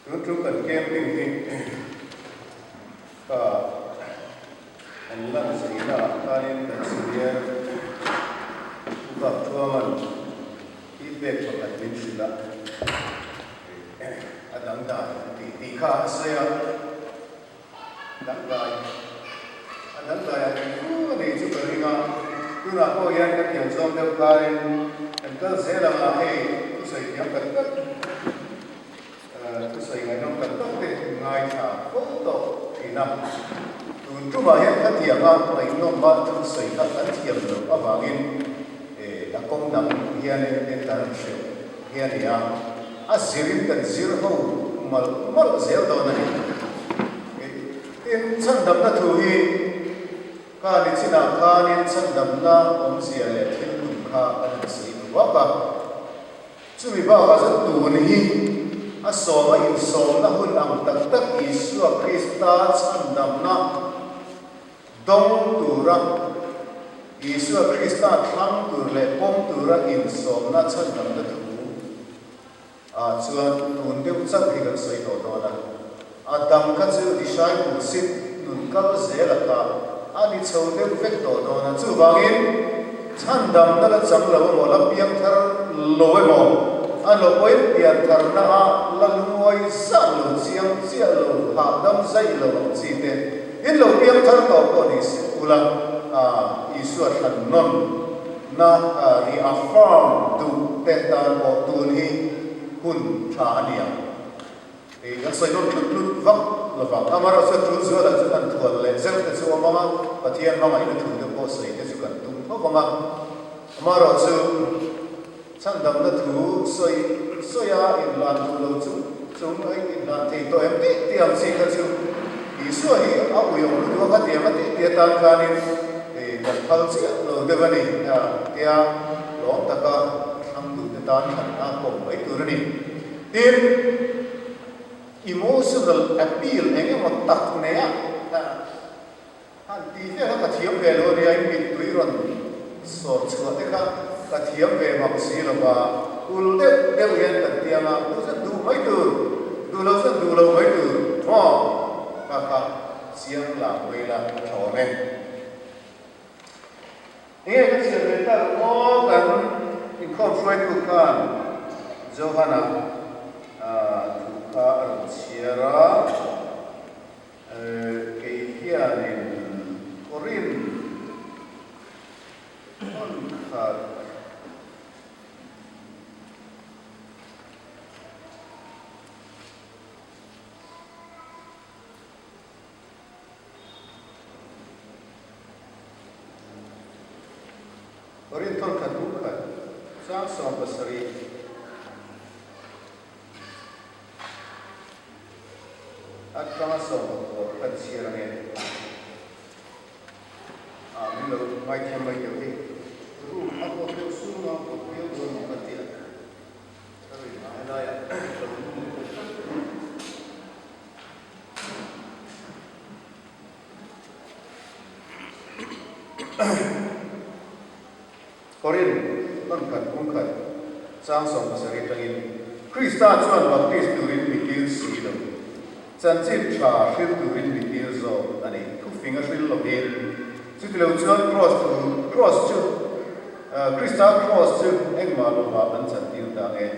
Chúng chúng cần kem tình hình anh làm gì là ta nên cần sự hiện gặp chua mình ít về hoặc là biến sự là đăng đại thì khá sẽ đăng đại cứ để chụp cái gì cứ là cô yên cái kiểu xong theo cái anh cứ sẽ là hay cứ xây nhắm cẩn thận cứ xây ngày năm cẩn thận thì ngày thả phốt tổ thì năm chúng mà hiện các thiểm á mấy năm ba chúng xây các thiểm được ở vàng in để đã công năng hiện đến tận chiều hiện thì zirin cần zir hậu mà zéo đó này in chân đầm là thù hi cái này chỉ là cái nên chân đầm là ông già lệ thiên lùng kha anh sĩ quá cả chú bị bảo cái chân tù này hi so mà in so là hun am tak tak Isu Krista chân đầm na đông tù ra Isu Krista thăng tù lệ bom tù ra in so na chân đầm là thù chuan tun deuh chang hi kan sei to dona dam kha chu discipleship nun kal zela ka ani chho deuh vek to dona chu wangin chan dam na la chang lo mo la piang thar lowe mo a lo point pian thar na a la luoi sa lo chiang chia lo ha dam sai lo chi te in lo piang thar to ko ni ula Isu than non na ri affirm tu te tan bo tun hi hun tha ania e kan sai non lut vak la vak amara sa tu zo la chu kan thual le zel te chu mama pathian mama ina thu de ko sai te chu kan tum tho mama amara chu chan dam na thu soya in lan tu lo chu chung ai in lan te to em ti am si ka chu Isu hi a u yong lu ka ti ma ti tan ka ni e kan phal chi lo de bani ya lo ta ka tan hẳn cùng với từ này tin emotional appeal anh một tập này anh tí thế là thiếm về rồi thì anh bị túi rồi sốt sốt thế cả thiếm về mặc gì là bà ul đeo đeo yên tận tiệm mà nó rất đủ mấy từ đủ lâu mấy từ cả xiang là vậy là trò này nghe cái chuyện người ta có cần in conflict tukan Johana tuka arciera kehianin Korin onkat Korin tolkat tukan sang som pasari at kama som ko patsirane milo mai tham mai yogi ru ako ke sunga ko pio do mo patia ari na ya Korin Mungkat sang som pasari tangin Krista chuan baptist turin mikil silom chanchit tha hril turin mikil zo ani khu finger hril lo hel chutilo chuan cross chu Krista cross chu engma lo ba ban chantil ta nge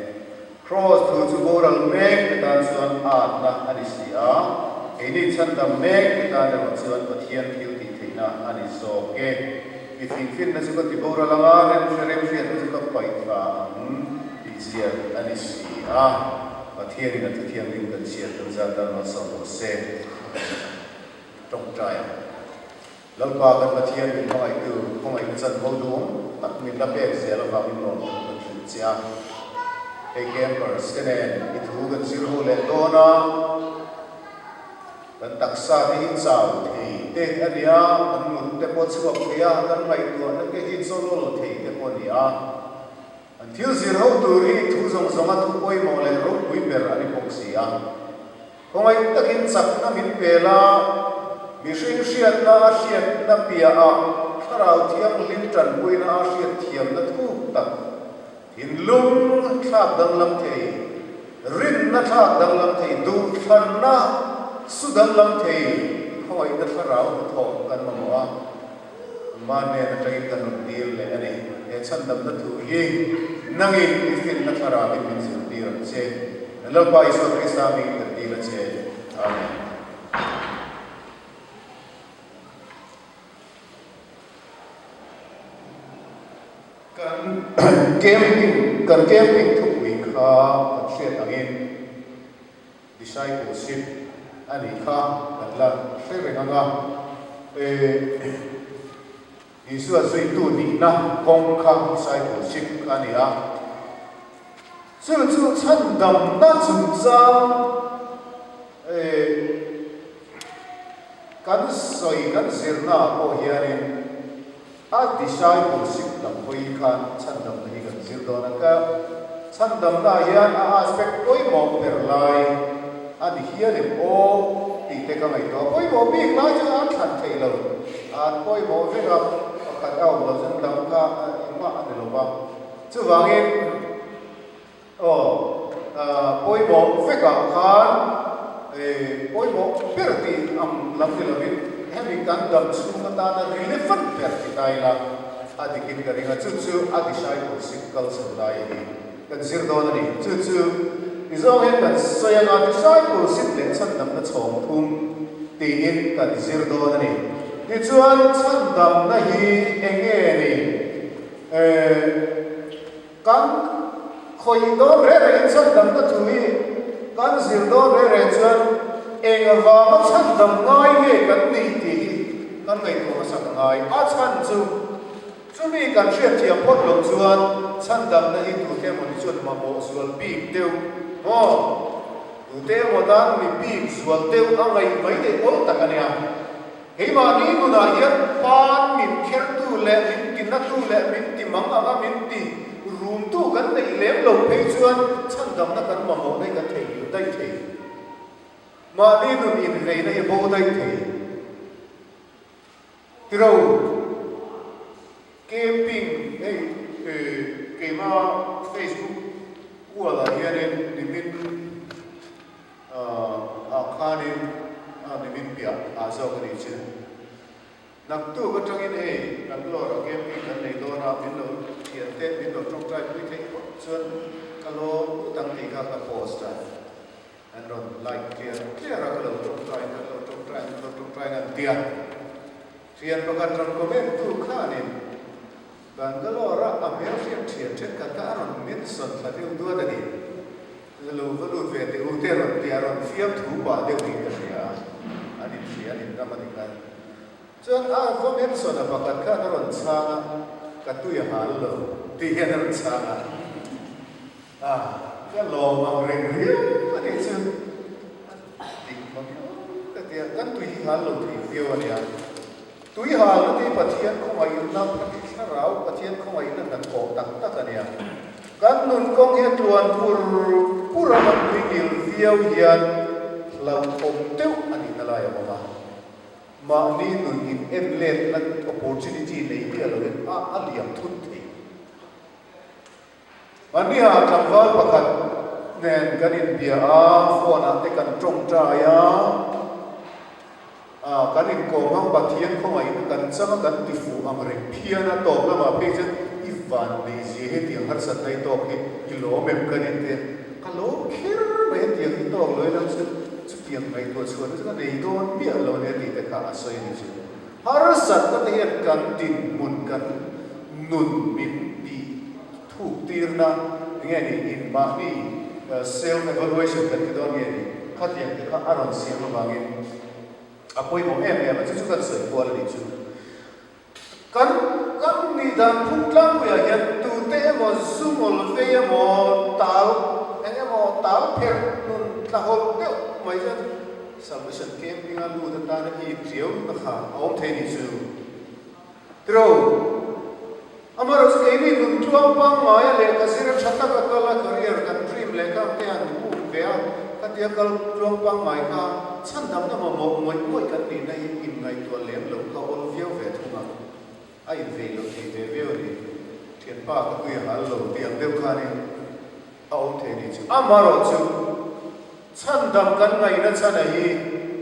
cross thu chu boral mek ta chuan na ani sia ini chandam mek ta le chuan pathian thil ti theina ani so ke Ifin na suka tibora langa ren sherem shet na suka paitha izia anisia pathian na tuthiam ling kan siat kan zata na sa se trong trai lalpa kan pathian ni mai chan ho do tak min la pek se la ba min non kan chu chia e campers kenen ithu kan zir ho le dona kan taksa ni hin sao thi te ania kan mun te po chuak thia kan ngai tu na ke hin solo thei te po nia an thil zir ho tu ri thu zong zong a thu poi mo le ro pui ber ani boxia ko ngai takin sak na min pela mi hring hriat na pia a tharau thiang lim tran pui na a hriat thiam na thu tak hin lung thlap dang lam thei rin na thak dang lam thei du than na su dang lam thei khoi na tharau na thong kan mamoa mane na tagi kan dil le ani e chan dam na thu hi nangi ifin na thara min zil dir che lo pa iso krista mi dir che amen camping thuk wi kha thlet angin discipleship ani kha natla serenganga Yesu azui tu ni na kong kha discipleship ani a chu chan dam na chung chang kan soi kan zirna ko hianin a discipleship dam hoi khan chan dam ni kan zir do na ka chan dam na hian a aspect oi mo per lai ani hianin o ti te ka ngai to oi mo bi lai cha an than thei lo an oi mo ve ga ka au lo zan dam ka ma an lo ba chu wangin oi mo ve ga khan oi mo per ti am lam ti lovin hemi kan dam chu ma ta na relevant per ti dai la adikin ka ringa chu a discipleship culture dai ni kan zir do na ni chu izong hen kan soyanga discipleship le chan dam na chong thum ti in kan zir do na ni ni chuan chan dam na hi enge ni kan khoi do re chan dam na thu hi kan zir do re chuan eng va ma chan dam ngai nge kan ni ti kan ngai ko ma sak ngai a chan chu mi kan thiam thiam pot lo chuan chan dam na hi tu the mo ni chuan ma mo sual pi teu mo tu te mo dan mi pi sual teu a ngai mai te ol takania hei ma ni nu na hian pan min kher tu le min kin na tu le min ti mang anga min ti room tu kan nei lem lo phei chuan chan dam na kan ma mo nei kan thei dai thei ma ni nu in vei na bo dai thei tiro camping cái mà Facebook của là hiện nay nimin khanin nimin bia azo cái gì chứ nặc tu có trong ini nặc lo ra camping kan nei do na min lo hiện te min lo trong trai quý thấy chuan kalo tăng thì các post ra and on like clear ra kalo trong trai ngan tia rian pakan ron comment tu khanin Bangalore American theatre kataron Minson thatiu dua tadi lalu ve te uteron tiaron fiam thu ba de wi ka sia ani ramadikan chuan a vo Minson apakat ka ron changa katui hal lo ti hian ron changa ka lo mang reng riu ani chu tik ma ka tia kan tui hal lo ti fiu ani a tui hal lo ti pathian ko mai na rau pathian không ai nên cổ tắc tắc anh em kan nun kong he tuan pura mat wingil viau hian lau om teu ani nala ya ma ni nun in emlet na opportunity nei dia lo a aliam thun thi mani ha tangwal pakhat nen kanin bia a phone a te kan trong tra ya kanin ko mang pathian không ai kan chama kan ti fu amre phiana to na ma pe chen ivan ni ji he ti har sat dai to ki ilo mem kanin te kalo khir me ti ki to loi lam se chu tiang mai to chuan chu nei don mi alo ne ti te ka asoi ni chu har sat ta te kan tin mun kan nun min ti thu tir na nge ni in ma ni self evaluation kan ki don nge ni khatiang te kha aron siam ma ngin apoi mo em chu kan soi ko ali chu kan ni dan phung tlang ko ya hian tu te mo sumol ve mo tal pher nun ta hol de mai ja submission camping a lu ta na hi triu na kha om the ni chu tro amaro su ke ni nun tuam pang ma ya le ka sir chata ka kala career kan dream le ka te an bu ve a ka dia kal tuam pang mai ka chan dam na mo moi kan ni na in ngai to lem lo ka ol viau ve thuma ai ve lo ti ve ve ni thian pa ka tu ya hal lo ti ang deu kha ni au the ni chu amaro chu chan dam kan ngai na chan hi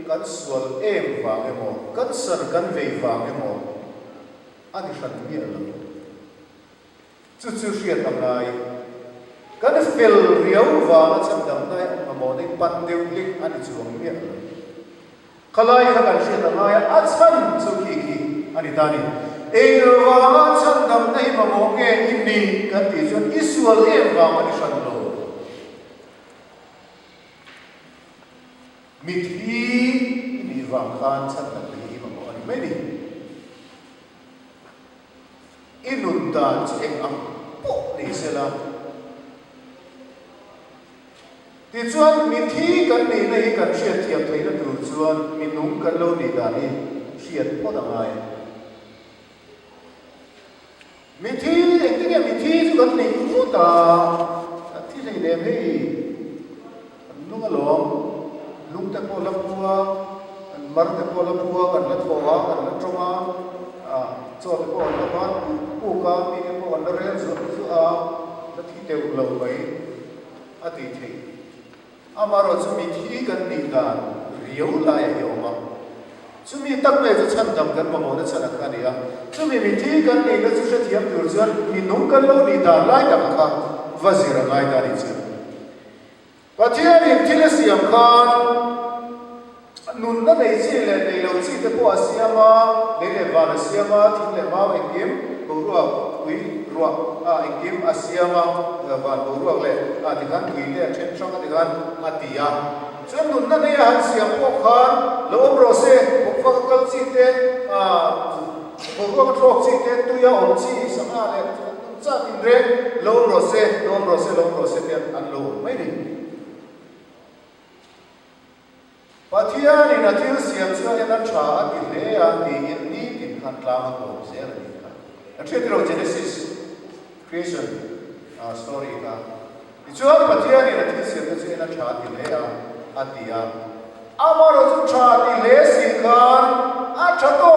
kan sual em wa emo kan sar kan vei wa emo ani khan mi ala chu chu riat angai kan fel riau wa na chan dam nai amo nei pan deu lik ani chuang mi ala kalai kha kan riat angai a chan chu ki ani tani ewa chan dam nei amo nge inni kan ti chon isual em wa ani khan lo mithi ni wang khan chan dam nei amo ani mai ni inun da cheng ang po ni sela ti chuan mithi kan nei nei kan riat thiam thei na tu chuan minung kan lo ni da ni riat po da ngai mithi ektinge mithi chu kan nei mu ta thi nei le hei nung along lung te po la puwa an mar te po la puwa kan la thowa kan la tronga cho te po la ba pu ka mi te po la re zo zu a la thi te lo bai a ti thei amaro chu mithi kan nei da riu la ya yo ma chu mi tak me chu chan dam kan mo na chana ka nia chu mi mithi kan nei na chu thiam tur chuan mi nung kan lo ni da lai tak kha vazira ngai da ni chu pathian in thilasiam khan nun na nei chi le nei lo chi te po asiama le le va asiama thil le ma engim borua ui ruwa engim asiama van borua le ti kan ui le chen chong ti kan atia chuan nun na nei han siam po khan lo ro se po kal chi te borua ka throk chi te tu ya on chi sanga le cha tin re lo ro se te an lo mai ni pathian in athil siam chuan en a tha ti le a ti in ni tin khan tlang ko se la ni ka a thretro Genesis creation story ka chuan pathian in athil siam chuan en a tha ti le a ti a amaro chu tha ti le si khan a tha to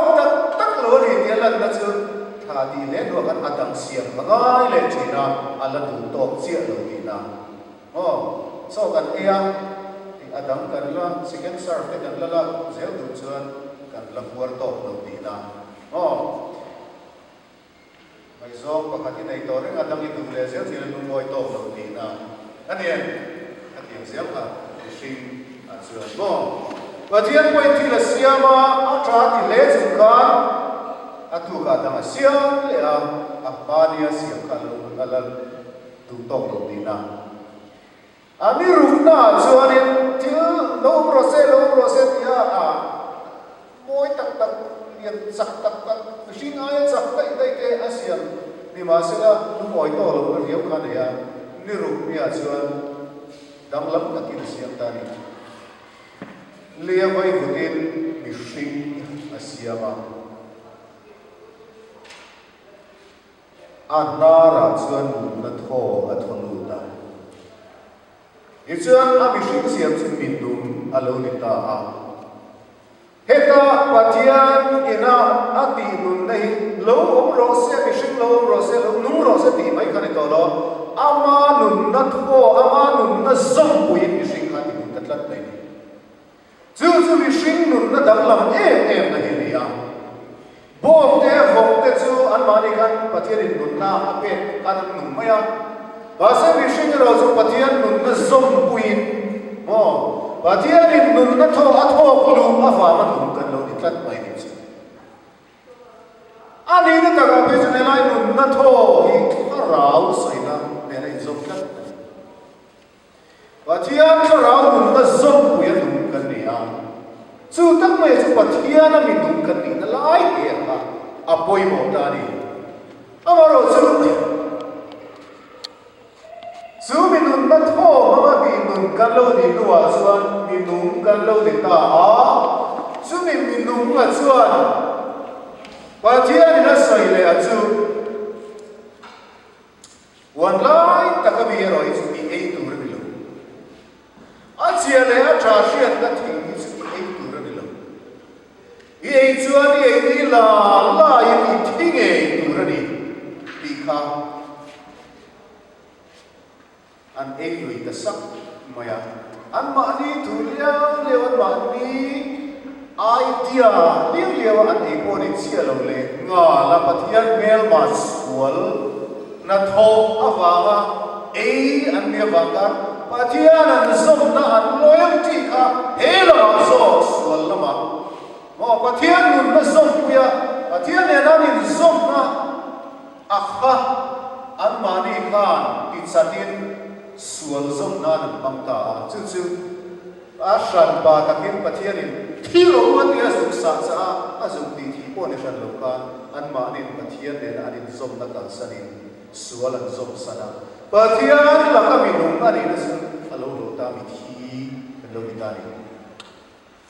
tak lo ni ti lan na chu tha ti le do kan adam siam ngai le china ala du to chi lo ni na so kan ea adam kan la second serve te kan la zel du chuan kan la puar to lo ti na mai zong pakhat nei to reng adam i du le zel thil nu moi to lo ti na anien atiang zel ka sing a chuan pathian point thil a siama a tha ti le chung kan atu ka dang a siam le a pania siam kan lo ala du to lo ti na ami rufna chuanin til lo rose tia moi tak lian sak tak sing ai sak dai ke asiam ni ma sela nu moi to lo riau khan ya ni ruf nia chuan dang lam ka kin siam ta ni le vai vutin mi sing asiama anara chuan na tho a thonu ta ichuan ami hring siam chu min dum alo ni ta heta pathian ina ati nun nei lo om ro se mi hring lo ro se lo nung ro se ti mai kan to lo ama nun na tho ama nun na zom puin mi hring ha ti nun tatlat nei chu mi hring nun na dang lam em na hi ni bom te vom te chu an mani kan pathian in nun na apet kan nun maya basa mi hring ro chu pathian nun na zom puin pathian in nun na tho a tho lu a fa man nun kan lo ni tlat mai ni chu ani na ta ga pe chu ne lai nun na tho hi a rau sai na ne nei zom tlat pathian ka rau nun na zom puin nun kan ni chu tak mai chu pathian a mi nun kan ni na lai ke apoi mo ta ni amaro chu minun na tho mama minun kan lo ni nuwa chuan minun kan lo ni ta chu minun a chuan pathian na sai le a chu wan lai takabi roi chu mi ei tur mi lo a chia le a tha hriat na thing ni chu mi ei tur mi lo i ei chuan i ei ni la i thing ei tur ni ti kha an ei lui ta sak maya an ma ni tu liang lewan ma ni idea liang lewa an ei po ni chia lo le nga la pathian mel ma sual na tho awanga ei an ne wanga pathian an som na an loyalty kha hela so sual lama mo pathian nun na som puya pathian ne na ni som na akha an mani khan ti chatin sual som na nan pangta chu chu a shan pa takin pathian in thilo wa ti asuk sa cha azum ti thi po ne shan lo kan an mani pathian ne na in som na kal sanin sual an som sana pathian la ka mi nung ani na su alo lo ta mi thi lo mi ta ni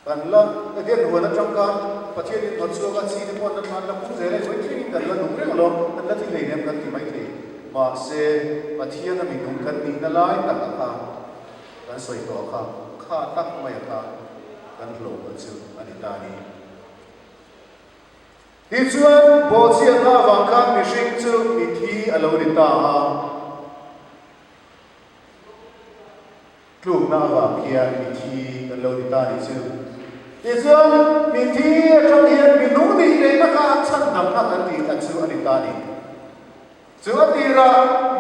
kan la de ro na chang kan pathian in thot so ka chi ne pon na la pu zere koi thi kan la nung re lo an la thi le ne kan ti mai the ma se pathian mi nung kan ni na lai ta ka kan soi to ka kha tak mai ka kan lo ko chu ani ta ni ti chuan bo chi na wang kan mi shing chu mi thi alo ri ta ha kluk na wa kia mi thi kan lo ri ta ni chu ti chuan mi thi trong hian mi nu ni le na ka chan nam na kan ti ta chu ani ta ni chu ati ra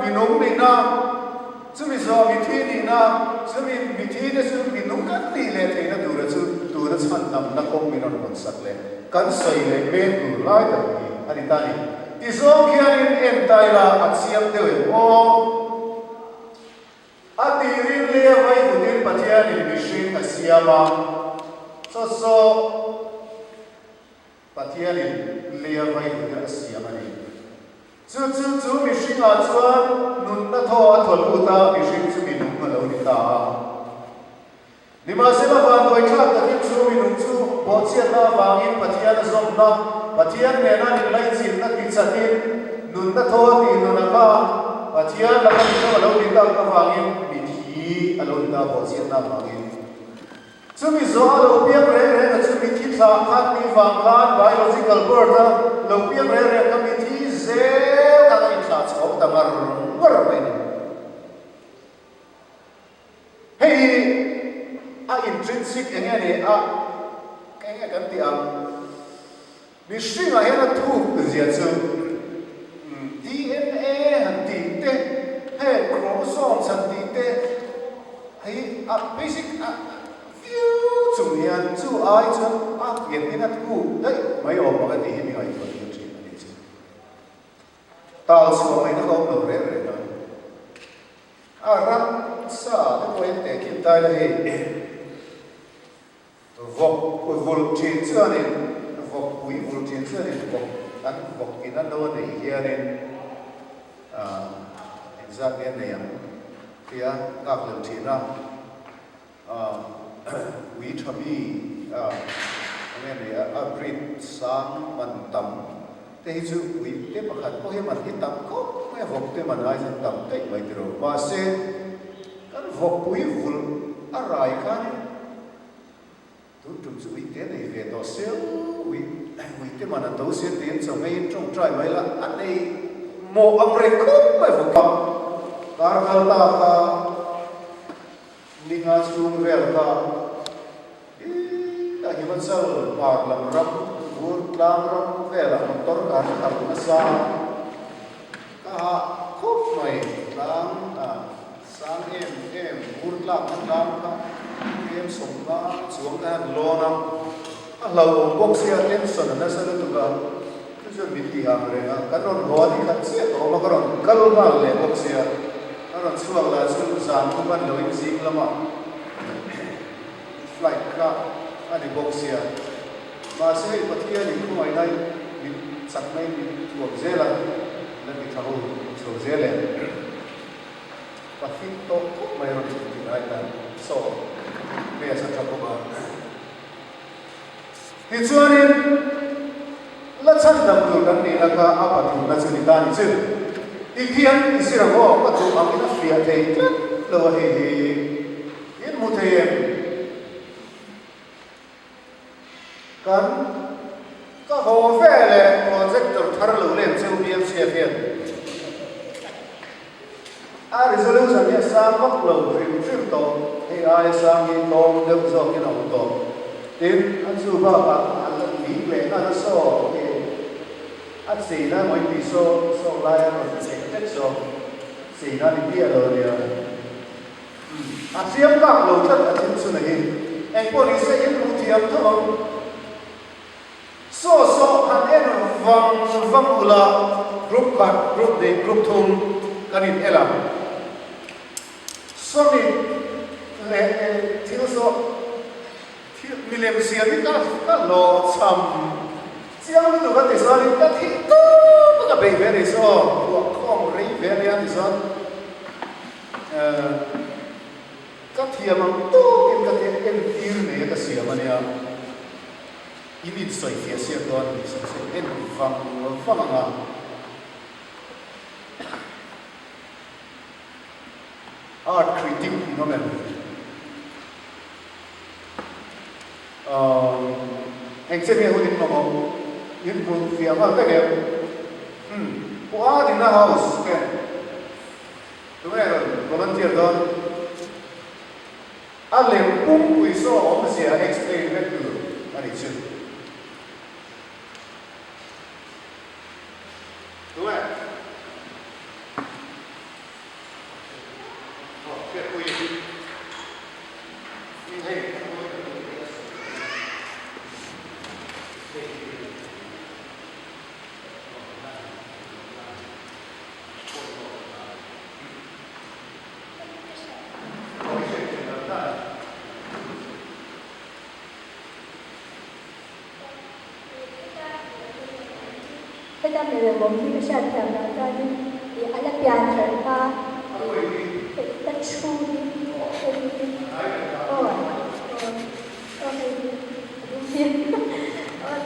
mi nu ni na chu mi zo mi thi ni na chu mi thi de chu mi nu kan ni le the na du ra chu du ra chan nam na ko mi non kon sak le kan sai le me du lai ta ni ani ta ni ti zo kia in en tai la achiam de o ati rin le vai du din pathian ni mi shin asiama so pathian ni le vai du din asiama ni chu mi shin a chuan nun na tho a thol uta mi shin chu mi nun ma lo ni ta ni ma se la van doi thak ta ki chu mi nun chu bo chian na wangin pathian zom na pathian ne na ni lai chin na ki chatin nun na tho ti nun ka pathian la ka chu lo ni ta ka wangin mi thi alo ta bo chian na wangin chu mi zo lo piang re na chu mi thi tha khat ni wang khan biological birth lo piang re ka mi thi ze ka in tha chok ta mar mai ni hey a intrinsic engene a kenge kan ti am mi shringa hena thu zia chu DNA han ti te he chromosomes han ti te hey a basic a few chu nian chu ai chu a yen ni na thu dai mai o ma ti hi mi ai ko ti chi ni chu tal so mai na ko no re re na a rat sa de ko en te kin tai la he vok vul chin chuan in vok pui vul chin chuan in vok in an lo nei hian in exact en nei am tia kak lo thina wi thabi ane ne a brit sang man tam te chu wi te pakhat ko he man hi tam ko me vok te man ai san tam te mai tro ma se kan vok pui vul a rai khan tu chu wi te nei ve to se wi te man a to se te chong ei trong trai mai la an nei mo amre ko mai vok ka kar kal ta ka ninga chung vel ka ta hi man sal par lam ram vur lam ram vela motor kan ta na sa ka khop mai lam sang em vur lam lam ka em som ka chuang ka lo na a lo bok sia tension na sa tu ka chu mi ti ha re na kanon ho ni khat se to ma karon kal ma le bok sia karon chuang la chu zan ku ban lo in sing lama flight ka ani bok sia ma se pathia ni ku mai nai mi sak mai mi tu zela na mi tharu chu zele pathin to ku mai ro ti ai ta so me sa tha ko ba ti chuanin la chan dam tu kan ni la ka apa tu na chu ni ta ni chu ti khian isira ho ka chu ang ina fia thei lo he he in mu thei kan ka ho ve le projector thar lo len cheu bm cfn resolution ya sang bắc lâu phim phim to AI sang in tom được zo cái nào to tin anh chú ba ba anh là lý về nó so cái anh xí na mới bị so lại nó sẽ chết so xí na đi bia rồi đi anh xem các lâu chất anh xem này anh có đi sẽ yên lưu tiệm thôi so anh em vang ula group de group thum kanin elam so ni le thil so milem siam ka lo cham chiang lu ka te so ni ka thi tu ka be ve ni so ko khom rei ve ni an so ka thiam tu in ka te en tir ne ka siam ania ini soi fia sia don so en fang nga art critic phenomenon anh xem như hồi mà những vùng phía mà cái này qua thì nó house cái đúng rồi volunteer đó anh liền bung quỳ số ông sẽ explain cái thứ anh ấy chứ đúng rồi Mungkin bisa diambilkan di alat piantar pa, tercu,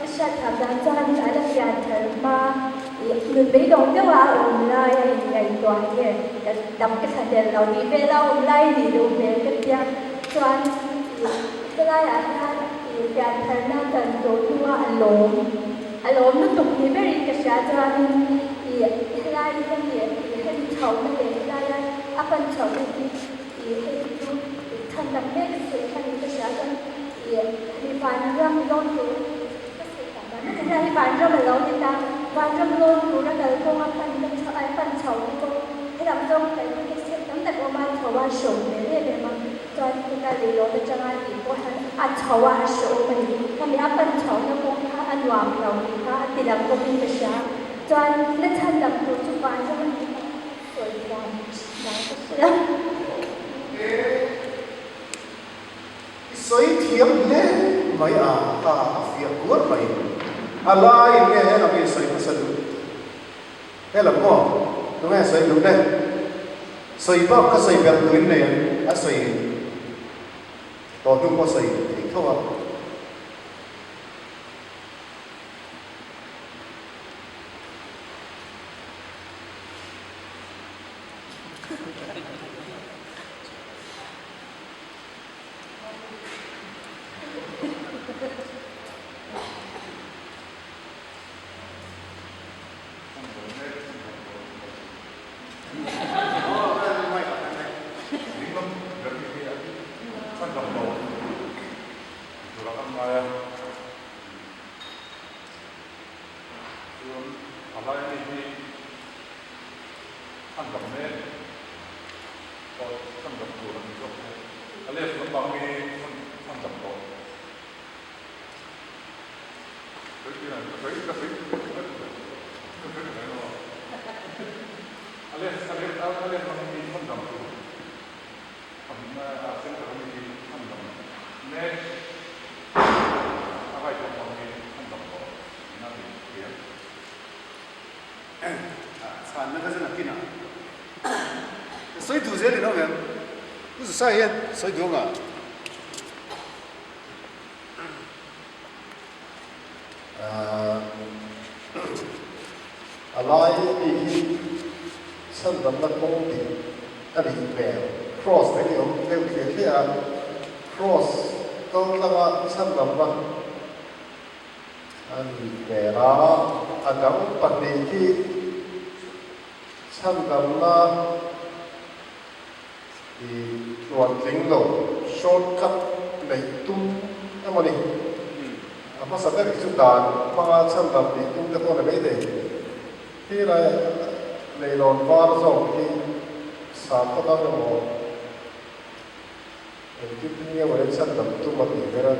bisa diambilkan di alat piantar pa, người bị động tức là online ngày toàn vậy, đọc cái thành đề đầu đi về đâu online thì đủ về cái pian, toàn cái này là thì piantar nó cần đồ thua alom nó tục thì very cái sao cho nên thì lại cái gì thì cái chậu nó để lại upon chậu thì cái thân đặc biệt cái cái sao cho thì phản râm lon thủ nó thành ra thì phản râm là lon thì ta phản râm lon thủ nó là công अपन chậu को cái làm trong cái cái tấm đặt qua chậu qua sổ để mà cho chúng ta lấy lon cho anh thì có ăn chậu qua sổ mình kami upon chậu nó cũng anh làm đầu thì ta thì làm công việc cái sao cho anh nó thành lập một chút bài cho mình rồi làm cái sao soi thiam le mai phía cuốn mai alai nghe là cái soi cái sadu thế là mo đúng không soi đúng đấy soi bao cái soi bèn tuyến này soi to đúng có soi thì thôi所以读这里头面，不是啥嘢，所以读啊。alai thì sân vận động công ty anh đi về cross cái điều điều khiển thì cross tôi là sân vận động anh về đó anh cũng bật đi khi sân vận động luan tling lo shortcut nei tum amani ama sakar chu dan manga cham dam ni tum te ko na be de hi la leilon var zo ki sa ko da mo ki pnia wa cham dam tu ma ni vera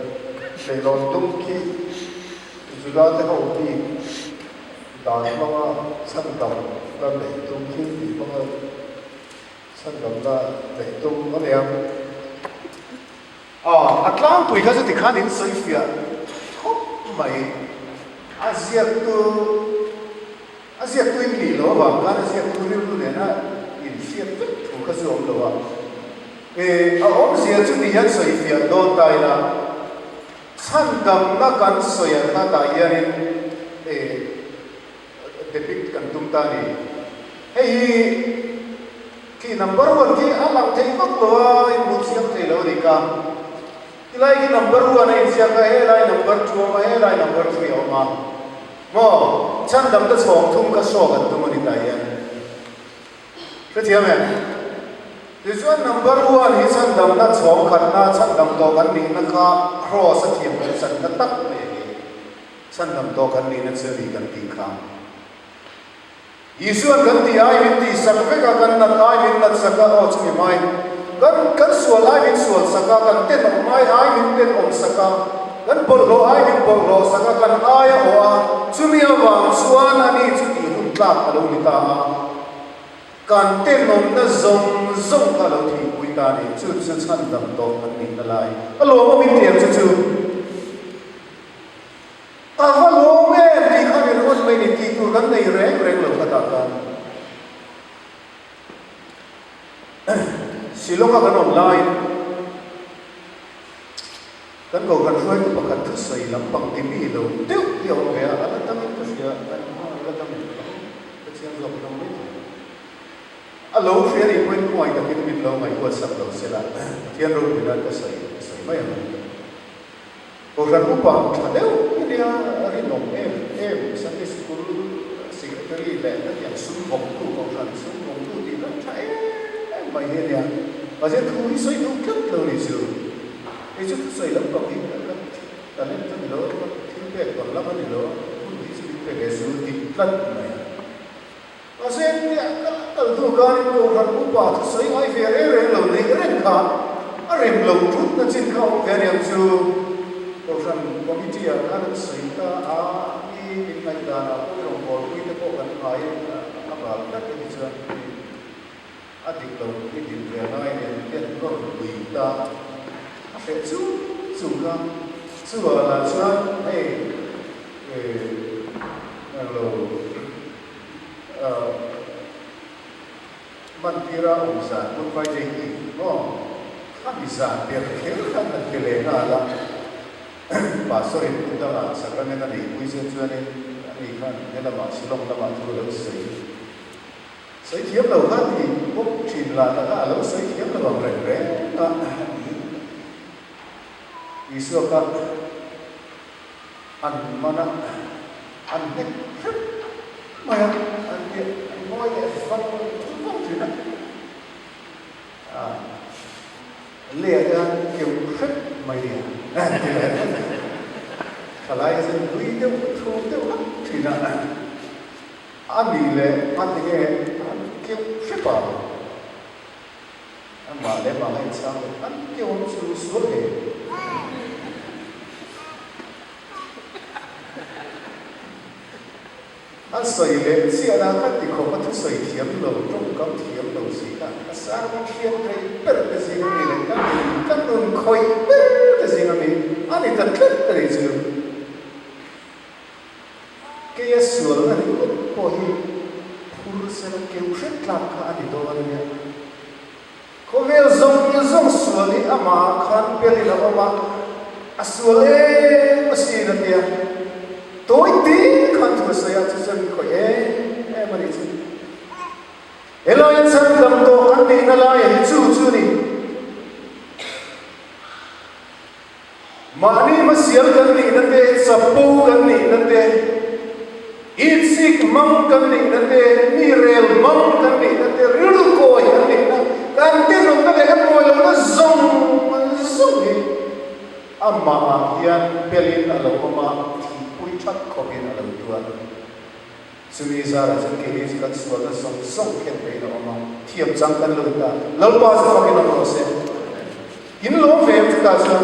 leilon tum ki juda te ho pi dan manga cham dam la nei tum ki manga cham dam la nei tum ma liam Atlang pui kha ti khan in soi fia thop mai Asia tu in ni lo wa kan Asia tu ri lu ne na in fia tu kha zo lo wa om sia chu ni yan soi fia do tai la chan dam na kan soi na ta yarin depict kan tum ta ni ki number 1 ki alang thei vak lo in bu siam thei lo ri ka ilai ki number 1 ai sia ka he lai number 2 ma he lai number 3 o ma mo chan dam ta chong thum ka so kan tu mani ta ya ke thia me ti chuan number 1 hi chan dam na chong khat na chan dam to kan ni na ka cross a thiam kan san na tak me chan dam to kan ni na cheri kan ti kha Isu kan ti ai min ti sakve ka kan na ai min na saka o chumi mai kan sual ai min sual saka kan ten mai ai min ten om saka kan bol ro ai min bol ro saka kan ai o a chumi awang chuan ani chu ti hun tlak alo ni ta kan ten om na zong ka lo thi pui ta ni chu chan dam to kan ni na lai alo mo min tiam chu lo me ti khan ni ron mai ni ti tu kan nei reng lo ka ta kan silonga kan online kan ko kan foi ko pakhat thu sei lampang ti mi lo tiu yo me ala tam ka sia kan ma ala tam ka sia zo ka mai alo feri point ko ai ta kin min lo mai ko sab lo sela tian ro bi na ka sei mai ko ran ko pa thadeu dia ri no em Sunday school secretary le na yang sum hong tu ko ran sum hong tu ti na thai mai he dia và sẽ thu hi soi tu rất lâu lịch sử thì chút soi lắm còn thì ta nên cho nó thiên về còn lắm hơn nữa cũng thì sự về để sự thì rất này và sẽ từ thu con cô rằng cũng bảo thu soi ai về ấy rồi lâu này cái này cả ở rèm lâu chút nó trên không về điểm chú cô rằng committee ở các nước soi ta đi bên ngay ta nào cũng đồng bộ quy tắc của các ai bảo các cái gì adik lo di dunia lain yang dia kau berita itu juga suara suara kalau mentira urusan pun fajri kan bisa dia kan pilih lah pasal itu kita lah sekarang ni kuisin suara ni kan dia lah masih long lah masih belum selesai sấy thiếm đầu khác thì bốc chỉ là ta đã lâu sấy thiếm là bằng rẻ rẻ ý xưa các ăn mà nó ăn hết rất mà ăn điện ngồi để văn không gì nữa lìa ra kiểu rất mày điện cả lại dân quý tiêu thu tiêu thì là ăn đi lệ ăn thì nghe kêu phép bảo ăn mà lấy bằng hay sao ăn kêu ông chú suốt hết ăn sợi lệ xia ra các thì không có thứ sợi thiếm đầu trong cắm thiếm đầu gì cả sáng thiếm thấy bất cái gì này lại các đường khói cái gì này ăn thì thật rất cái gì chứ cái sữa là những cái gì Purusena keuset lakha di doanya. Kovel zong suali ama khan peli la ama asuale masina dia. Toi ti khan tu saya tusan ko mari chu. Eloyan san dam to kan ni na la ye chu ni. Mani masial kan ni na te sapu kan ni na te Itsik mang kan ni nate ni rel mang kan ni nate rilu ko kan ni kan te no amma hian pelin alo oma thi pui that khopin alo tua sumi zara jan ke hi kan suala song khen pe no oma thiam chang kan lo ta lalpa sa khopin no se in lo ve ta sa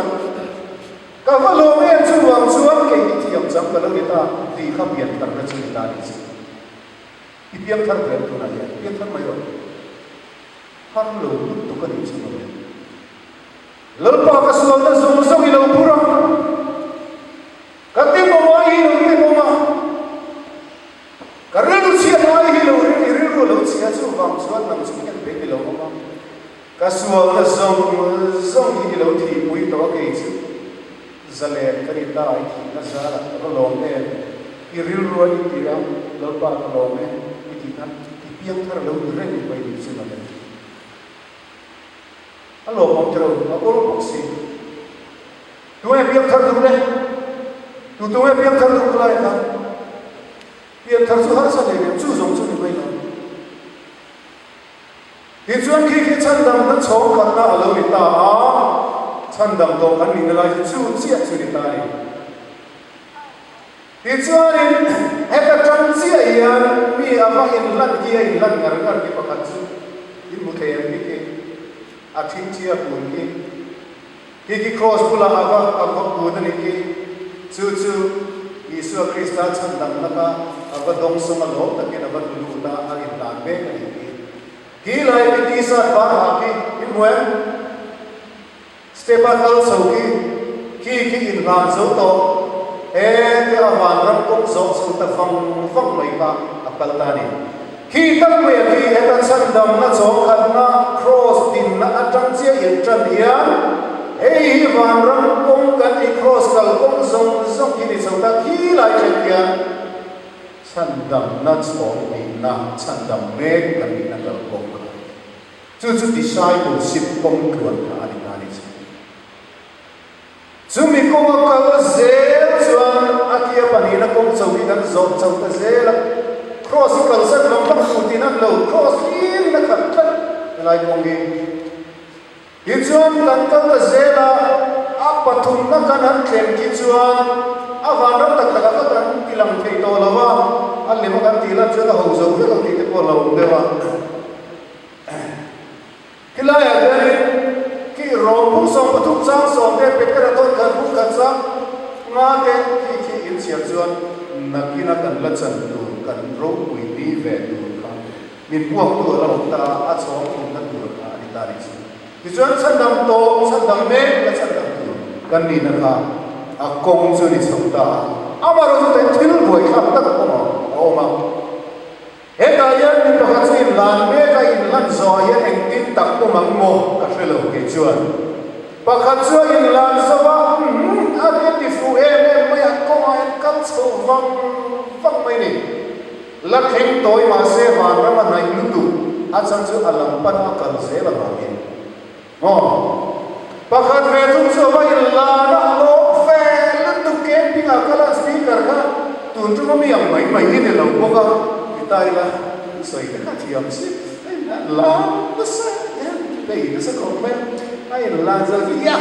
ka va lo me chu wang chuan ke hi thiam chang kan lo ta ti kha pian tar na chu ta ni chi i pian thar ve tu na ya pian thar mai ro har lo tu kan ni chu no lalpa ka suala song i lo pura ka ti mo mai no ti mo ma karena usia mai hi lo ri ro lo sia chu wang chuan nam chu ken be lo ma ka suala song hi lo thi pui to ke chu zale kari ta ai ki na sa ro lo me i ri ro ni ti ra lalpa ka lo me ni ti tan ti piang thar lo ri ni bai ni chu na le alo mong tro a ol boxi tu e piang thar du le tu e piang thar du la ka piang thar chu har sa le chu zong chu ni bai na hi chuan ki chan dam na chong kan na alo ni ta a chan dam to kan ni la chu chia chu ni ta ni hi chuan heta chan chia yan mi ava in lan ki in lan ngar ngar ki pakhat chu in mu the ni ke a thin chia pun ki cross pula ava pu da ni ki chu Yesu Krista chan dam na ka ava dong song alo ta ke na ba lu ta a in lan be ni ki lai ki ti sa ba ha ki in moem stepa kal so ki in ran so to e te awan ram kong so ta fang mai ka apal ta ni ki tak me ki eta chan dam na chong khat na cross din na atang chia in tran hian ei van ram kong kan i cross kal kong zong ki ni so ta ki lai chen kia chan dam na chong ni na chan dam me kan ni na kal kong chu discipleship kong kuan ka ani ka ni chu mi kong ka zel chuan akia pani na kong chau ni kan zo chau ta zel cross kal sa lam pang putin an lo cross in na khat khat lai kong ni hi chuan kan ka zela a pathum na kan han thlem ki chuan a van ram tak tak ka kan kilang thei to lawa a lema kan ti la chuan ho zo ve ka ti te ko lo dewa kilaya gani ki rom bu som pathum chang som te pekara ton kan bu kan sa nga te ki in sia chuan nakina kan la chan tu kan ro pui ni ve tu ka min buang tu la ta a chong tu kan tu ka ani ta ri ki chuan chan dam to chan dam me la chan dam tu kan ni na ka a kong chu ni chong ta amaro chu te thil boi khap tak ko ma ma he ta yan ni to ka chin lan me ka in lan zo ya eng tin tak ko mang mo ka hrelo ke chuan pakhat chu in lan zo ba a ke ti fu e me ya ko ma en kan chu vang mai ni la thing toy ma se va ra ma nai lu tu a chan chu alam pan a kan se la ma ni pakhat ve tum chu ba in la na lo fe lu tu ke pi a kala speaker ka tun tu mi am mai ni lo ko ka tai la soi ka thiam si la na sa dei na sa ko me ai la za ki ya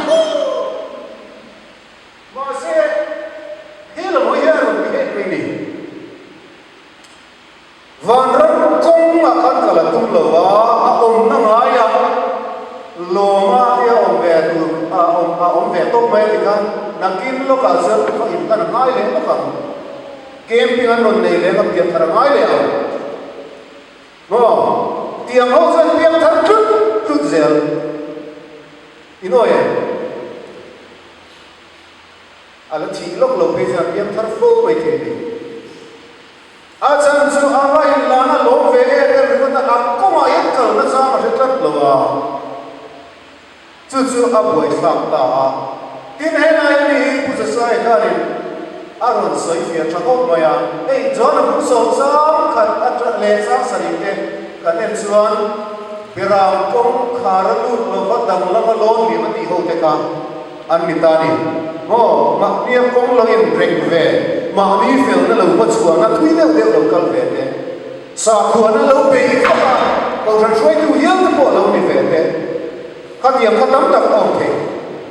ma se hela mo ya ro ki he ni van ram kong ma khan kala tum lo wa a om na nga ya lo ma ya om ve tu a om ve to mai ni kan na kin lo ka sa ko in kan ngai le to kan camping an non nei le ka pian thar ngai le a no tiang ho san pian thar tut zel inoye ala thi lok lo pe jan pian thar fu mai the ni a chan chu a vai la na lo ve e ri na a ko ma yak kal na sa ma tlat lo wa chu a boi sak ta tin he na ni pu sa sai ka ni aron soi fia thakop maya ei jona bu so sam khat atra le sang sari te kan en chuan piram kong kharalu lo va dang la lo ni ma ti ho te ka an mi ta ni mo ma piam kong lo in rek ve ma ni fel na lo ma chuan na thui le lo kal ve te sa khuan na lo pe ka ko ran shoi tu yel te po lo ni ve te khat yam khatam tak om the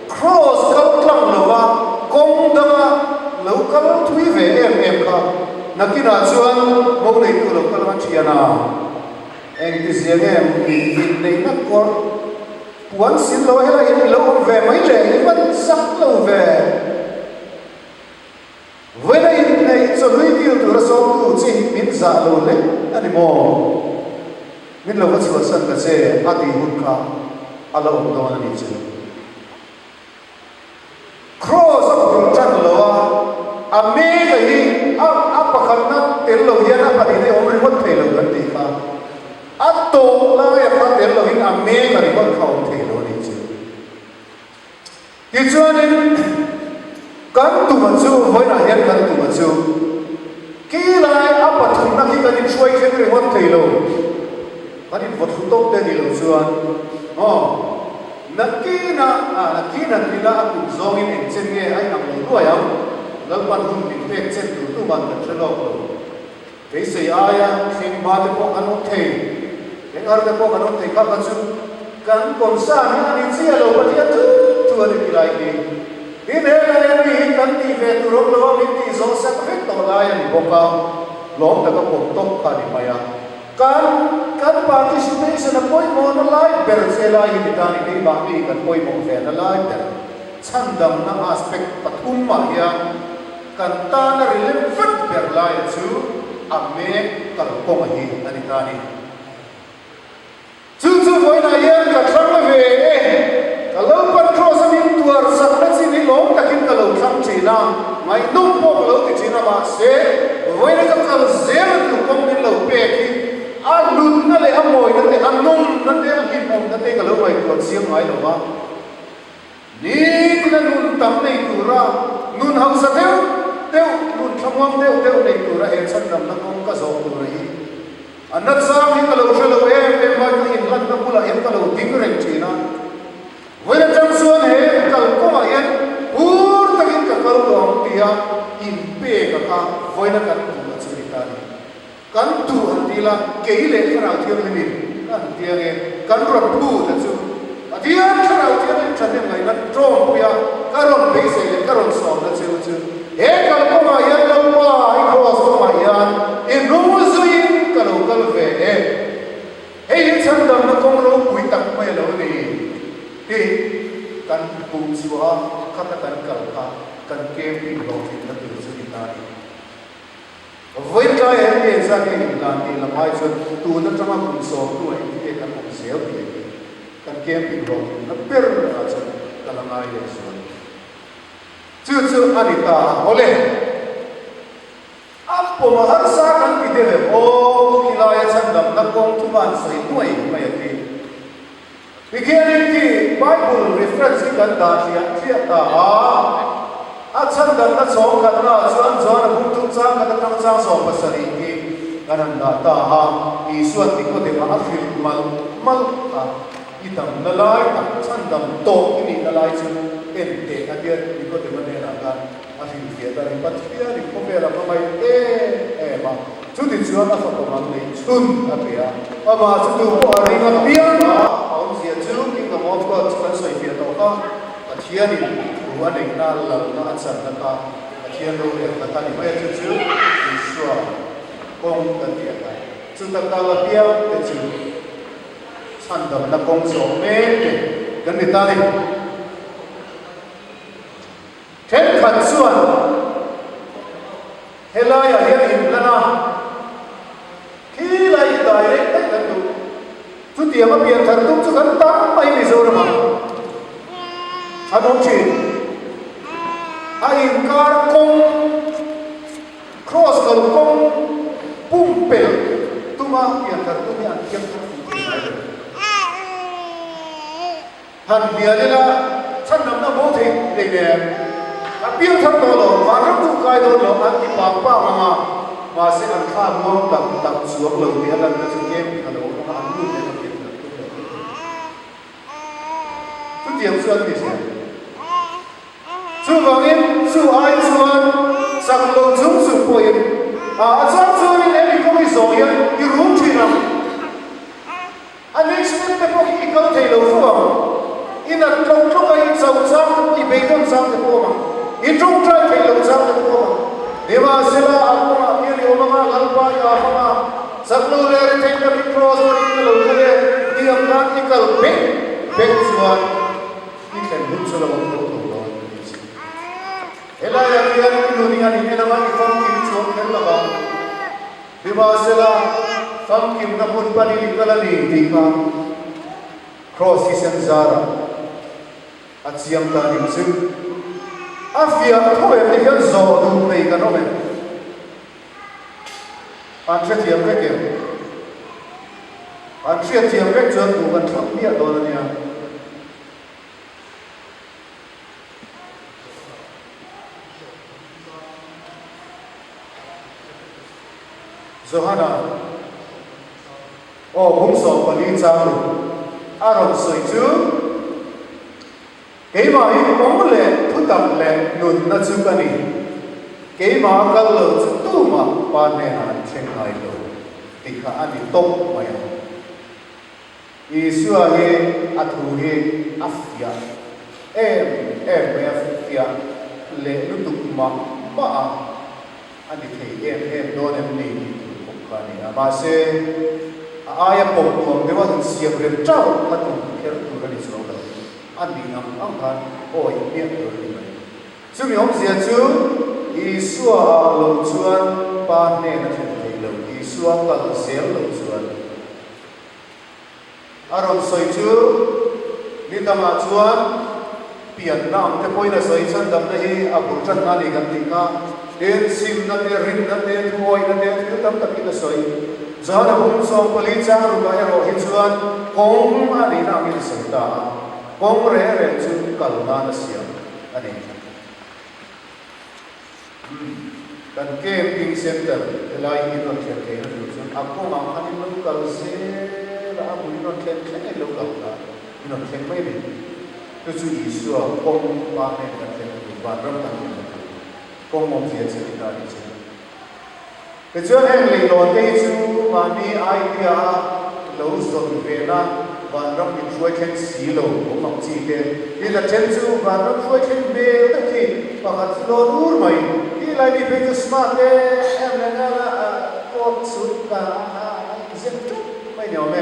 cross kal tlang lo wa local thui ve em kha nakina chuan mo nei tu local man thiana eng ti ziang em in nei na ko puan sin lo hela in lo om ve mai le in man sak lo ve vena in nei so lui ti tu ra so tu chi min za lo le ani mo min lo va chu san ka se ati hun kha alo do na ni chu cross of protection lo a me ga hi a pakhat na tel lo ya na pa ni om ri wat thei lo gan ti kha a to la ya pa tel lo in a me ga ri wat khau thei lo ni chu ti chuan in kan tu ma chu voi na hian kan tu ma chu ki lai a pathum na ki kan in shoi khen ri wat thei lo kan in wat thu tok te ni lo chuan nakina nila aku zongin en chen nge ai nam lo ya lalpan hum bin pek chen tu ban ka thelo ko ke se aya thing ba te ko anu the eng ar te ko anu the ka ka chu kan kon sa ni ani chi lo pa ti tu ani lai ni in he la ni kan ti ve tu ro lo ni ti zo sa ka to la ya ni boka lom ta ka pok tok ka ni maya kan participation apoi mo na lai ber se lai ni tani ni ba ni kan poi mo fe na lai ber chandam na aspect pathum ma ya kan ta na relevant ber lai chu ame kal ko ma hi ani tani chu voi na yan ka thang ve kalau pan cross min tuar sak na chi ni long takin kalau thang chi na mai nung po lo ti chi na ma se voi na ka kal zel tu kom min lo pe ki alun na le amoi na te anum na te akin om na te kalau mai tuan siang mai lo ba ni kuna nun tam nei tura nun hau sa teu nun thamwam teu nei tura e chan nam na kom ka zo tu ri anat sa mi kalau shelo em mai ka in lan na pula em kalau ding reng china wena jam suan he kal ko ma yan pur takin ka kal lo am tia in pe ka voina kan tu na chita ni kan tu antila keile khara thiam ni kan tiange kan ro tu ta chu atia khara thiam ni chane mai na trom puya karon be se le karon so na chu he kal ko ma yan lo pa I cross ko ma yan in no zuin kalo kal ve he chan dam na kong ro pui tak mai lo ni he kan pu suha khata kan kal kha kan ke pi lo thi na tu chu ni ta voi ka ya ni sa ke ni la ni la mai chu tu na chama kun so tu ai ke kan ko sel ti kan ke pi lo na per na chu kala ngai ye so chu ani ta ole apo ma har sa kan pi de o kila ya chan dam na kong tu ban sai tuai mai ti Beginning Bible reference kan da sia ta a chan dam na chong kan na chuan chuan bung tu chang ka tang chang so pasari ki kanan da ta ha I suan ti ko de ma fil mal a itam na lai ta chan dam to ni na lai chu en te a dia ti ko de ma ne na ka a fil ti da ri pat ti ri ko pe la ma mai ma chu ti chuan a fa ko ma nei chun a pe a ma chu tu ko a ri na pian ma aum sia chu ki ka mo ko chuan soi fi to ka a thian ni wa nei na la na chan na ka a thian ro le ka ta ni mai chu chu I sua kong ka ti ka chu ta ka la pia te chu chan dam na kong so me te kan ni ta ni then khan suan helaya hian in lana khi lai direct te kan tu chu ti ma pian thar tu chu kan ta mai ni zo ma adong chi ai kar kong cross kal kong pum pel tuma pian thar tu ni an kem han dia la chan nam na bo the de ne a pian thar to lo ma ram tu kai do lo an ti pa pa ma se an kha mo tak suak lo ni lan na chu kem ka lo ma an lu ne tu tiam suan ni se chu wangin chu ai chuan sak lo chung su poin a chuan chuan in emi ko ki zo yan I rum thinam an expect te po ki kal thei lo fu in a trong trong ai chau chang I be don chang te po ma I trong trai thei lo chang te po ma Dima sila akuma kiri omanga kalpa ya akuma saklu leri tengka mikros kalau kaya dia praktikal pek suan ikan butsula waktu ela ya dia dunia ini nama ifam kim chuang ken laba dima sila fam kim napun pani kalani tika cross isen zara at siang tani sim afia thôi em đi zo du mei kan ome an thiam vek em an thiam vek chuan du kan thak bia do na nia Zohana o bung so pani chang aron soi chu cái mà ý bóng lệ thu tập lệ nụn na chú cái này cái mà cái lợn chú tu mà ban nè anh trên hai lợn thì cả anh đi tốt mày Isu he athu he afia em me afia lệ lúc tục mà anh đi thấy em đôi em này cũng cái này mà se ai bông bông cái mà thằng siêu rệt trâu anh cũng cái tụi cái này sao đâu anh đi ngắm ông han ôi biết rồi đi vậy chú mình không dễ chú Isu lâu chuan ba nè nó thành thầy lâu Isu cần xéo lâu chuan aron soi chú ni tama chuan pian nam te poina soi chan dam na hi a bul chan na ni kan tika den sim na te rin na te thuoi na te thu tam tak na soi zana bum song pali chang ru ga ro hi chuan kong ani na mi soi ta kong re chu kal na sia ani kan camping center elai ni non thiam ke na chu akko ma ani lu kal se la abu ni non thiam ke lo kal ta ni non thiam mai ni tu chu Isu kong ba ne kan thiam tu ba ram kan kong mom zia che ta ni che ke chuan heng le lo te chu ma ni idea lo zon ve na van ram ni chuai khen si lo ko mak chi te ni la chen chu van ram chuai khen be ta ki pakhat lo ur mai ni lai ni pe smart te em na na ko su ka zem tu mai ne ome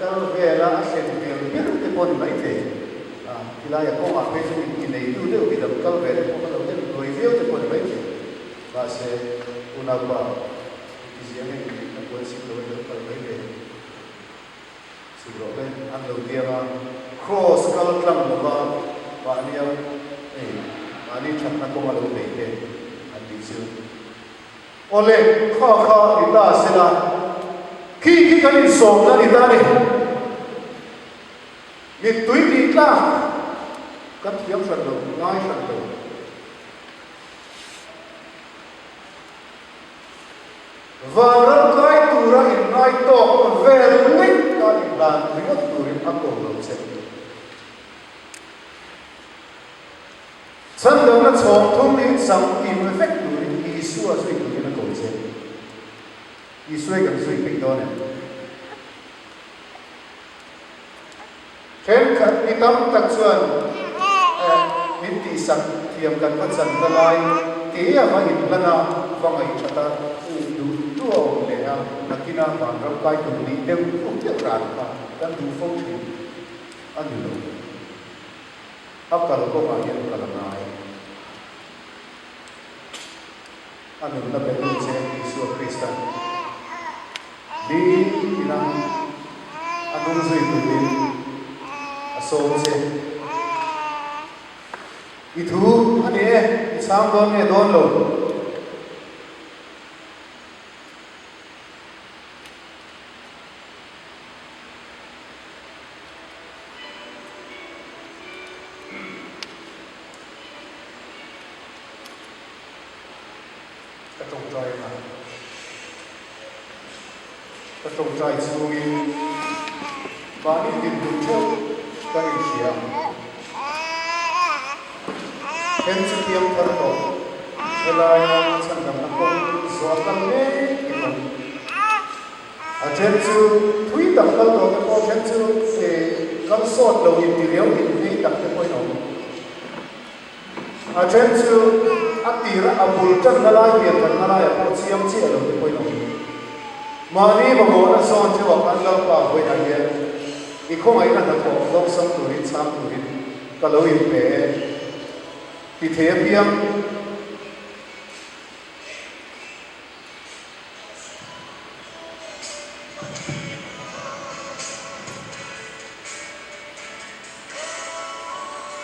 kal ve la a sen be bi te pon mai te ila ya ko ma pe chu ni nei tu de bi dam kal ve ko ma lo te roi ve te pon mai te ba se una ba ki zia ne na ko si lo de kal mai te Suro ben an lo dia cross kal klam ba ba ni ya ani chat na ko ma lo be te an di chu ole kha ita sila ki kan in som na ni ta ni mi tui ni tla kan thiam san lo ngai san lo varan kai tura in nai to vel nik ta ni dan ringot turin ako lo che san dam na chom thum in sam in effect turin Isu a sui turin ako che Isu kan sui pik do ne khen khat ni tam tak chuan min ti sak thiam kan pa chan ta lai te ya ma in lana wa ngai thata du tu o le ya nakina ba ram kai tu ni tem tu te ran pa kan du fo thi an du lo akal ko ma yen kala nai anu na pe ni che Isu Krista di ina anu zui tu ni so che ithu ane sam don ne don lo ka tong trai chu in ba ni din du chu ka ni sia ken chu tiam thar to elai chan dam na ko so kan ne a chen chu thui dam kal to ko chen chu se kal sot lo in ti riau in ni dak te ko no a chen chu a tira a bul tan na lai pian tan na lai a po chiam chi a lo ni poi no ma ni ba mo na son chu wa kan lo pa hoi na ye i khong ai na na tho long sam tu ri cham tu ri ka lo in pe ti the piam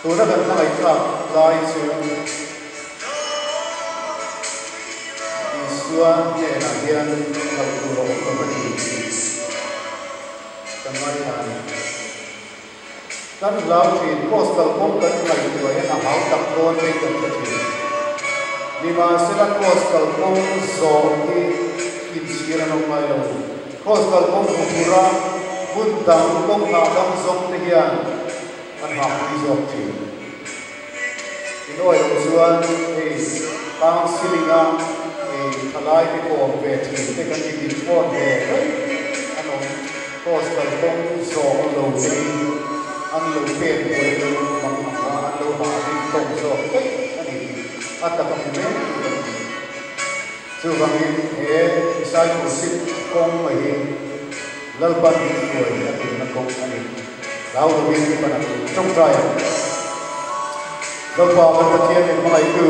tu na kan ai ka lai chu isua ye na hian ka tu ro ko ba ni kan mai han kan lau thi cross kal kom kan ngai tu ye na hau tak don pe kan thi ni ma se la cross kal kom zo ki kin sira no mai lo cross kal kom pura bun dang kom na dang zong te hian an ha ri zong thi inoi chuan ei pang silinga ei thalai ki ko ve thi te kan ni din for ve ano cross kal kom zo lo ve an lo pe ko lo mang ma an lo ha din tong zo ani atta ka me chu bang he sai ko sit kong mai lalpan ko ya tin na kong ani lao lo ni pa na trong trai lo pa ka ta thian ni mai ku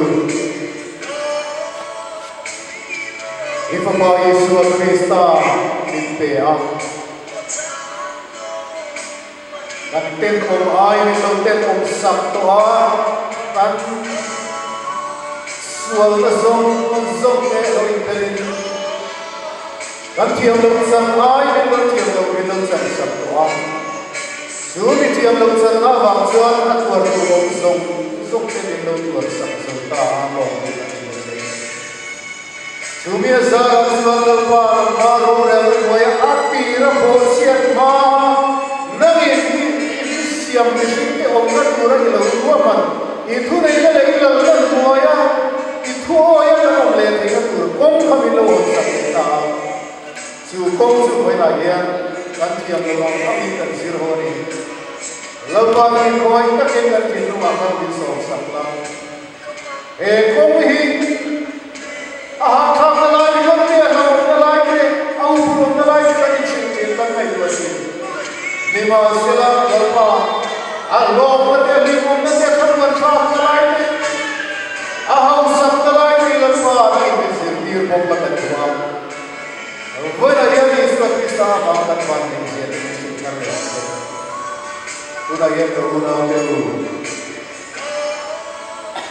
ifa pa Yesu Krista in pe a kan ten om ai ni lo ten om sak to a kan sual na zong ke lo in pelin kan thiam lo sang ai ni lo thiam lo in lo sang sak to a su ni thiam lo sang a wang chuan a tuar tu lo zong ke ni lo tuar sak sak ta lo ni la chi lo su mi za chuan lo pa ma ro re lo ya a pi ra bo siat ma nang siam ni sin ke om na tu ra i lo tu man i thu nei la le lo la tu ya i thu ya na om le thi ka tu kong kha mi lo sa ta chu kong chu hoi la ya kan thiam lo long a mi kan sir ho ni lo pa ni khoi ta ke kan thi lu ma ka bi so sa la e kong hi a ha kha na la ni kan te na na la ke au ru na la ke kan chin chin kan ngai lo si ni ma se la lo pa a lo ma te li mo na te khan wan kha na la ke a hau sam na la ke lo pa ni me sir dir bom pa ta wa voi na ya ni su Krista ba kan ban ni se ni kan le tu na ye ko na le lu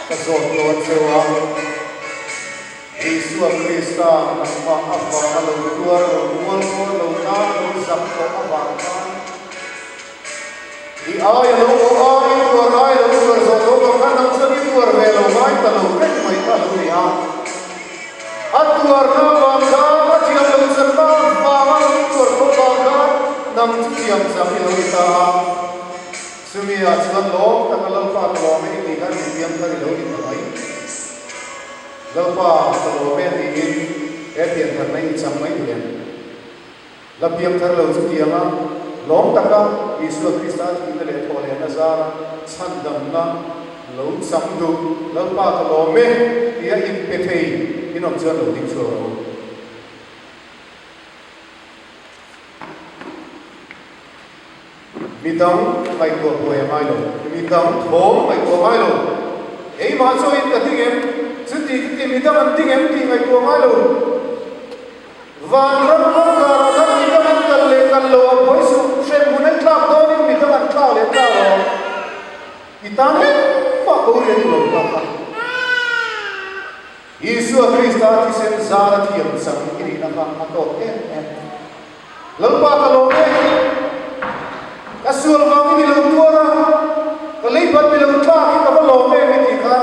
ka so lo che wa Yesu Krista na ma apa lo tu ro mon ko lo na lo sam ko apa ka di ai lo tu rai lo tu so lo ka na so ni tu ve lo mai ta lo ke mai ta lo ya atuar na ba ka ma ti lo san ba ba ma tu ko ba ka nam ti tiam sa mi lo ta sumi a chuan lo ta ka lo pa lo me ni ka ni tiam ka lo ni mai lo pa ta lo me ni e pian thar mai cham mai hian la piam thar lo chu tiama lom ta ka Yesu Krista ki le thole na za chan dam na lo cham du lo pa ta lo me ya in pe thei in om chuan lo ding chu mi dang mai ko boy mai lo mi dang thom mai ko mai lo ei ma cho in ka ting em chu ti mi dang an ting em ti mai ko mai lo van ram ko ka ra mi dang an kal le kal lo boy su shem mun an klap do ni mi dang an klap le ta lo itan fa ko re lo ka ka Yesu Krista ti sen zara ti am sang ni na ka to em lo pa ka lo me kasul kami di laut tuara, kelibat di laut lagi kapal lome metika,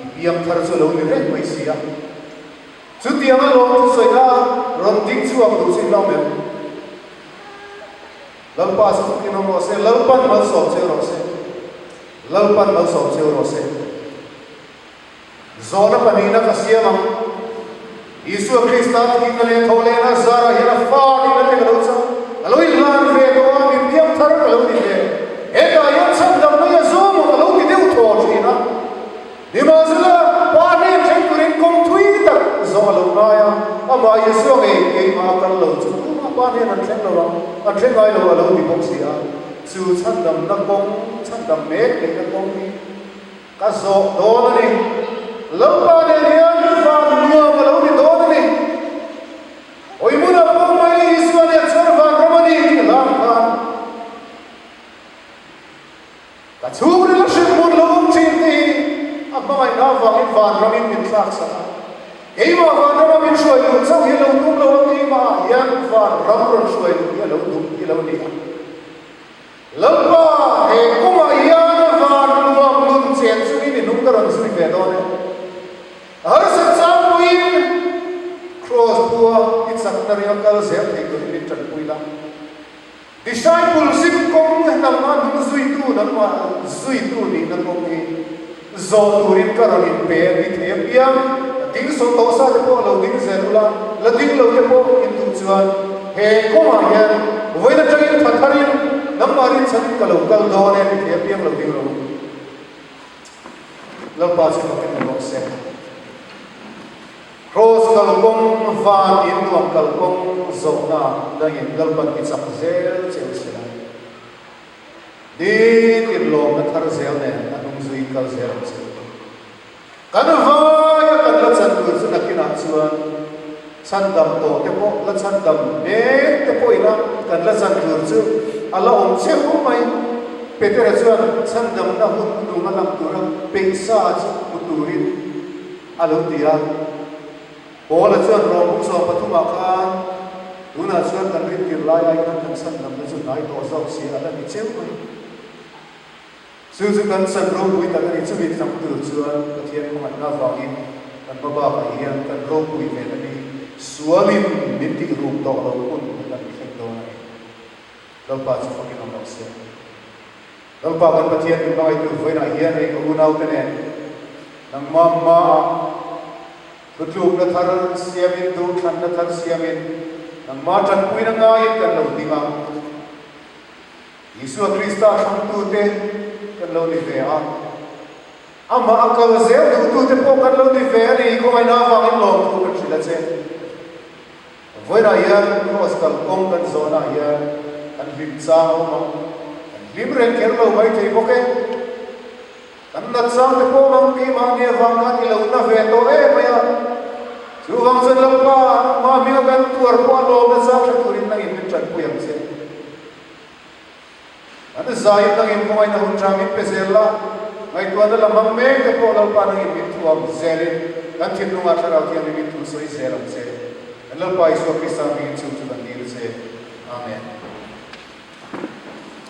ibiam terus laut lihat Malaysia. Setiap laut saya ronting suap dosi lome. Lepas kita nomor se, lepas masuk se rose, lepas masuk se rose. Zona panina kasiam. Yesu Krista kita lihat oleh Nazara yang far di nanti keluar. Lalu ilan vedo mi piam thar lalu di le. Eta yan sam dam na yazo mo lalu di deu thor china. Dima Yesu ngai ma kan lo chu ma pa ne nan thleng lo a thleng ai lo alo di bok sia chu chan dam na kong chan dam me ke na kong ni ka zo do na ni lo pa ne rian fa nuam lo ni do na ni oi mu na pa mai Yesu ne char va romani ti lam ka ka chu ri la shim mun lo chin ti a ma mai na va in van romin min tlak sa ei ma van romin shoi lu chau hi lo dum lo ni ma yan van ram ron shoi lu hi lo dum hi lo ni lamba e kuma yan van nuam lum chen chu ni nung ka ron sui ve do ne har sa chang puin cross pua itsak na ri kal se thei ko ni chan pui la discipleship kong na ma nu zui tu na ma zui tu ni na kong ni zo turin ka ron in pe ni the piam ding so to sa de po lo ding zelula la ding lo de po in tu chuan he kuma yan voina tagin thatharin namarin chan ka lo kal do ne ni the piam lo ding lo pa se ko ke mo se cross kal kong van in nuam kal kong zo na da yin gal ban ki chak zel cheu se la di kin lo na thar zel ne anung zui kal zel se kan va ya kan la chan tu su na kina chuan chan dam to te po la chan dam ne te po ina kan la chan tu chu ala om cheu mai peter chuan chan dam na hu tu ma lam tu ra pe sa chu turin alo dia Paul chuan rom so pathuma khan tuna chuan kan rin tir lai ai kan san nam chu nai to zo si ala ni cheu mai su kan san rom pui ta ni chu bi sam tu chuan pathian ko man na wa in kan baba ka hian kan rom pui ve ni suamin min ti rum to lo kun kan thek do na lo pa chu fakin am se lo pa kan pathian ni bai tu voi na hian ei ko unau te ne nang ma Kutluk na thar siamin du than na thar siamin nang ma than pui na ngai kan lo dinga Yesu Krista thang tu te kan lo ni ve a ama akal ze tu te po kan lo ni ve ni ko mai na wa in lo tu kan chila che voi na ya cross kal kong kan zona ya kan lim chao ma kan lim ren ker lo mai thei bo ke kan na chang te po mang ki ma ne wa ka ni lo na ve to e maya chu wang chen lo pa ma mi kan tuar po lo na sa tha turin na in chan pu yang se an zai na in ko ai na hun chang in pe zela mai to da la mang me te po lo pa na in min tu am zelin kan thin nu ma thara ki an min tu so i zelam se an lo pa isu Krista mi chu chu